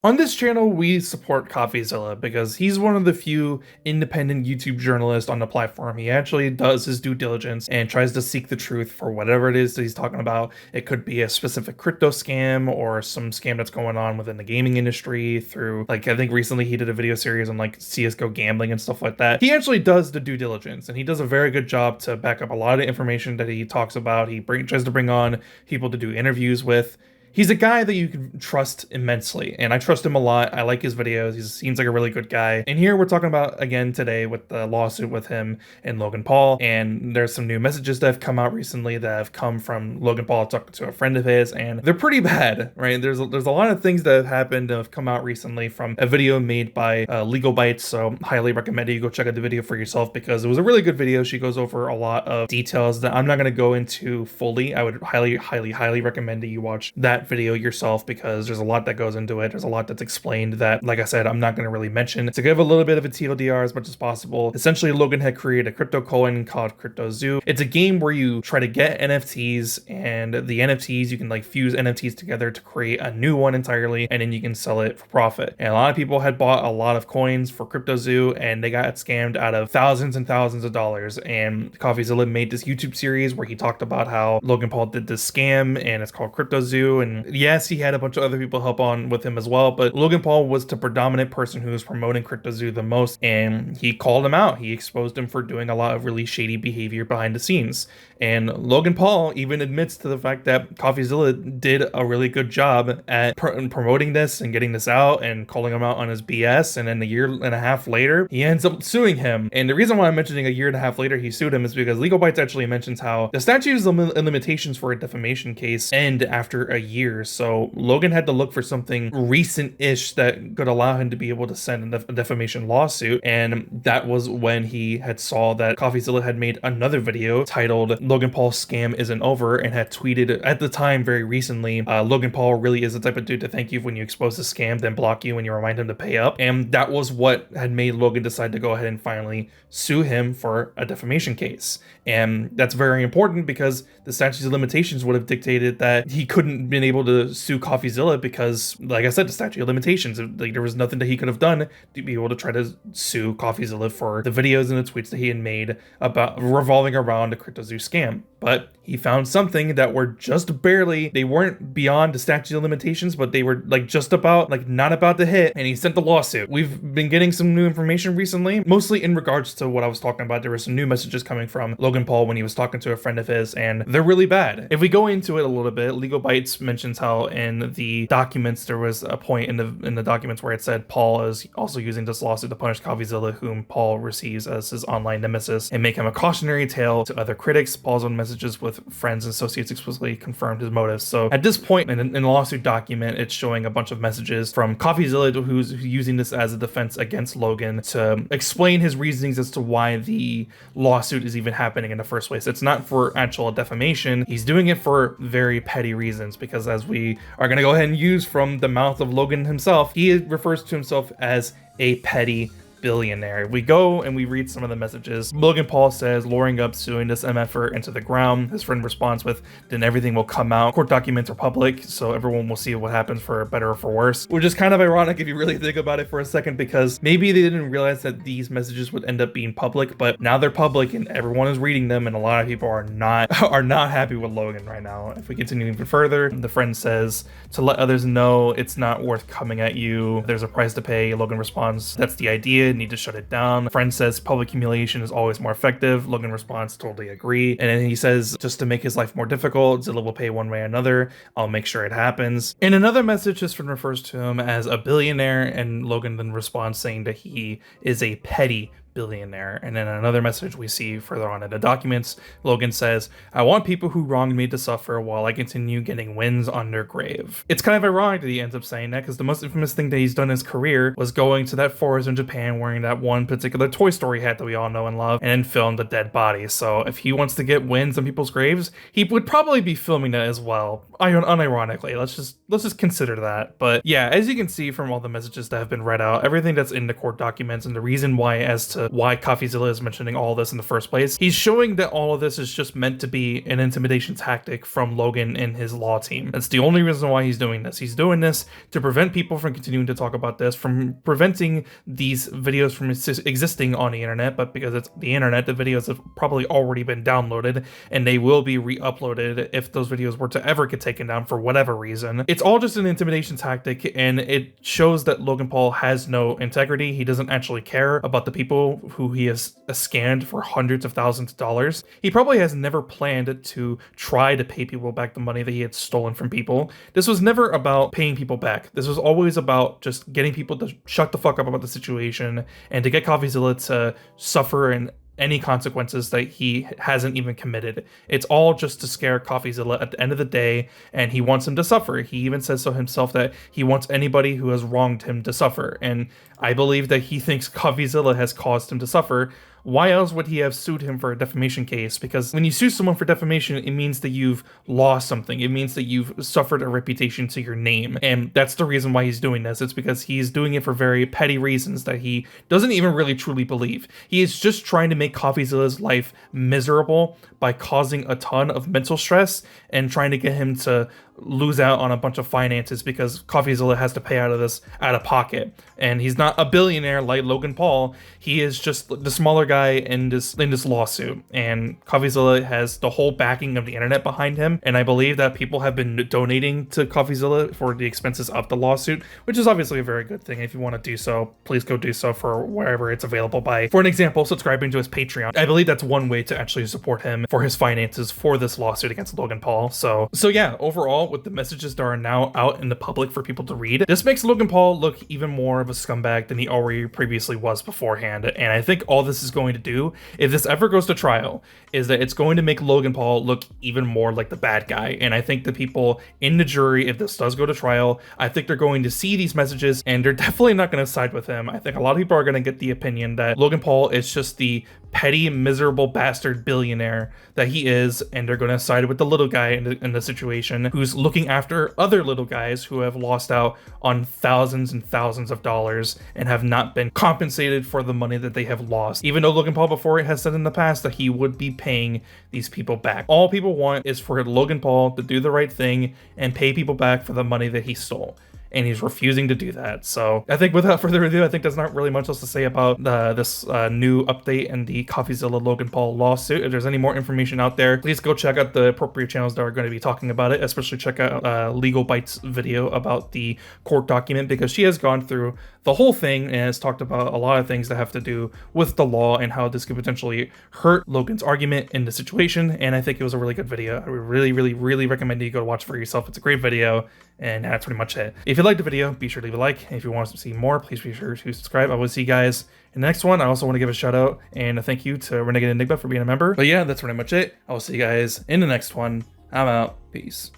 On this channel, we support CoffeeZilla because he's one of the few independent YouTube journalists on the platform. He actually does his due diligence and tries to seek the truth for whatever it is that he's talking about. It could be a specific crypto scam or some scam that's going on within the gaming industry through, like, I think recently he did a video series on like CSGO gambling and stuff like that. He actually does the due diligence and he does a very good job to back up a lot of information that he talks about. He tries to bring on people to do interviews with. He's a guy that you can trust immensely, and I trust him a lot. I like his videos. He seems like a really good guy. And here we're talking about, again, today with the lawsuit with him and Logan Paul, and there's some new messages that have come out recently that have come from Logan Paul talking to a friend of his, and they're pretty bad, right? There's a lot of things that have happened that have come out recently from a video made by Legal Bites, so highly recommend you go check out the video for yourself because it was a really good video. She goes over a lot of details that I'm not going to go into fully. I would highly recommend that you watch that video yourself because there's a lot that goes into it. There's a lot that's explained that, like I said, I'm not going to really mention. To give a little bit of a TLDR as much as possible, essentially Logan had created a crypto coin called Crypto Zoo. It's a game where you try to get NFTs, and the NFTs, you can like fuse NFTs together to create a new one entirely, and then you can sell it for profit. And a lot of people had bought a lot of coins for Crypto Zoo and they got scammed out of thousands and thousands of dollars. And CoffeeZilla made this YouTube series where he talked about how Logan Paul did this scam, and it's called Crypto Zoo. And yes, he had a bunch of other people help on with him as well, but Logan Paul was the predominant person who was promoting Crypto Zoo the most, and he called him out. He exposed him for doing a lot of really shady behavior behind the scenes. And Logan Paul even admits to the fact that CoffeeZilla did a really good job at promoting this and getting this out and calling him out on his BS. And then a year and a half later, he ends up suing him. And the reason why I'm mentioning a year and a half later he sued him is because Legal Bites actually mentions how the statutes and limitations for a defamation case end after a year. So Logan had to look for something recent-ish that could allow him to be able to send a defamation lawsuit. And that was when he had saw that CoffeeZilla had made another video titled Logan Paul's Scam Isn't Over, and had tweeted at the time very recently, Logan Paul really is the type of dude to thank you when you expose the scam, then block you when you remind him to pay up. And that was what had made Logan decide to go ahead and finally sue him for a defamation case. And that's very important because the statute of limitations would have dictated that he couldn't been able to sue CoffeeZilla because, like I said, the statute of limitations, like, there was nothing that he could have done to be able to try to sue CoffeeZilla for the videos and the tweets that he had made about revolving around the Crypto Zoo scam. But he found something that were just barely, they weren't beyond the statute of limitations, but they were like just about, like not about to hit, and he sent the lawsuit. We've been getting some new information recently, mostly in regards to what I was talking about. There were some new messages coming from Logan Paul when he was talking to a friend of his, and they're really bad. If we go into it a little bit, Legal Bites mentions how in the documents, there was a point in the documents where it said Paul is also using this lawsuit to punish CoffeeZilla, whom Paul receives as his online nemesis, and make him a cautionary tale to other critics. Paul's own messages with friends and associates explicitly confirmed his motives. So at this point in the lawsuit document, it's showing a bunch of messages from CoffeeZilla, who's using this as a defense against Logan to explain his reasonings as to why the lawsuit is even happening in the first place. It's not for actual defamation. He's doing it for very petty reasons, because as we are going to go ahead and use from the mouth of Logan himself, he refers to himself as a petty billionaire. We go and we read some of the messages. Logan Paul says, luring up, suing this MFer into the ground. His friend responds with, then everything will come out. Court documents are public, so everyone will see what happens for better or for worse. Which is kind of ironic if you really think about it for a second, because maybe they didn't realize that these messages would end up being public, but now they're public and everyone is reading them, and a lot of people are not happy with Logan right now. If we continue even further, the friend says, to let others know it's not worth coming at you. There's a price to pay. Logan responds, that's the idea. Need to shut it down. Friend says public humiliation is always more effective. Logan responds, totally agree. And then he says, just to make his life more difficult, Zilla will pay one way or another. I'll make sure it happens. In another message, his friend refers to him as a billionaire, and Logan then responds saying that he is a petty billionaire. And then another message we see further on in the documents, Logan says, I want people who wronged me to suffer while I continue getting wins on their grave. It's kind of ironic that he ends up saying that, because the most infamous thing that he's done in his career was going to that forest in Japan wearing that one particular Toy Story hat that we all know and love, and then film the dead body. So if he wants to get wins on people's graves, he would probably be filming that as well. Unironically, let's just consider that. But yeah, as you can see from all the messages that have been read out, everything that's in the court documents, and the reason why as to to why CoffeeZilla is mentioning all this in the first place. He's showing that all of this is just meant to be an intimidation tactic from Logan and his law team. That's the only reason why he's doing this. He's doing this to prevent people from continuing to talk about this, from preventing these videos from existing on the internet, but because it's the internet, the videos have probably already been downloaded, and they will be re-uploaded if those videos were to ever get taken down for whatever reason. It's all just an intimidation tactic, and it shows that Logan Paul has no integrity. He doesn't actually care about the people who he has scanned for hundreds of thousands of dollars. He probably has never planned to try to pay people back the money that he had stolen from people. This was never about paying people back. This was always about just getting people to shut the fuck up about the situation and to get CoffeeZilla to suffer and any consequences that he hasn't even committed. It's all just to scare CoffeeZilla at the end of the day, and he wants him to suffer. He even says so himself that he wants anybody who has wronged him to suffer, and I believe that he thinks CoffeeZilla has caused him to suffer. Why else would he have sued him for a defamation case? Because when you sue someone for defamation, it means that you've lost something. It means that you've suffered a reputation to your name. And that's the reason why he's doing this. It's because he's doing it for very petty reasons that he doesn't even really truly believe. He is just trying to make CoffeeZilla's life miserable by causing a ton of mental stress and trying to get him to lose out on a bunch of finances because CoffeeZilla has to pay out of this out of pocket. And he's not a billionaire like Logan Paul. He is just the smaller guy in this lawsuit. And CoffeeZilla has the whole backing of the internet behind him. And I believe that people have been donating to CoffeeZilla for the expenses of the lawsuit, which is obviously a very good thing. If you want to do so, please go do so for wherever it's available by, for an example, subscribing to his Patreon. I believe that's one way to actually support him for his finances for this lawsuit against Logan Paul. So yeah, overall, with the messages that are now out in the public for people to read, this makes Logan Paul look even more of a scumbag than he already previously was beforehand. And I think all this is going to do, if this ever goes to trial, is that it's going to make Logan Paul look even more like the bad guy. And I think the people in the jury, if this does go to trial, I think they're going to see these messages and they're definitely not going to side with him. I think a lot of people are going to get the opinion that Logan Paul is just the petty, miserable bastard billionaire that he is, and they're going to side with the little guy in the situation who's looking after other little guys who have lost out on thousands and thousands of dollars and have not been compensated for the money that they have lost, even though Logan Paul before has said in the past that he would be paying these people back. All people want is for Logan Paul to do the right thing and pay people back for the money that he stole, and he's refusing to do that. So I think without further ado, I think there's not really much else to say about this new update and the CoffeeZilla Logan Paul lawsuit. If there's any more information out there, please go check out the appropriate channels that are going to be talking about it, especially check out Legal Bytes video about the court document, because she has gone through the whole thing and has talked about a lot of things that have to do with the law and how this could potentially hurt Logan's argument in the situation. And I think it was a really good video. I would really recommend you go watch for yourself. It's a great video, and that's pretty much it. If you liked the video, be sure to leave a like. And if you want to see more, please be sure to subscribe. I will see you guys in the next one. I also want to give a shout out and a thank you to Renegade Enigma for being a member. But yeah, that's pretty much it. I will see you guys in the next one. I'm out. Peace.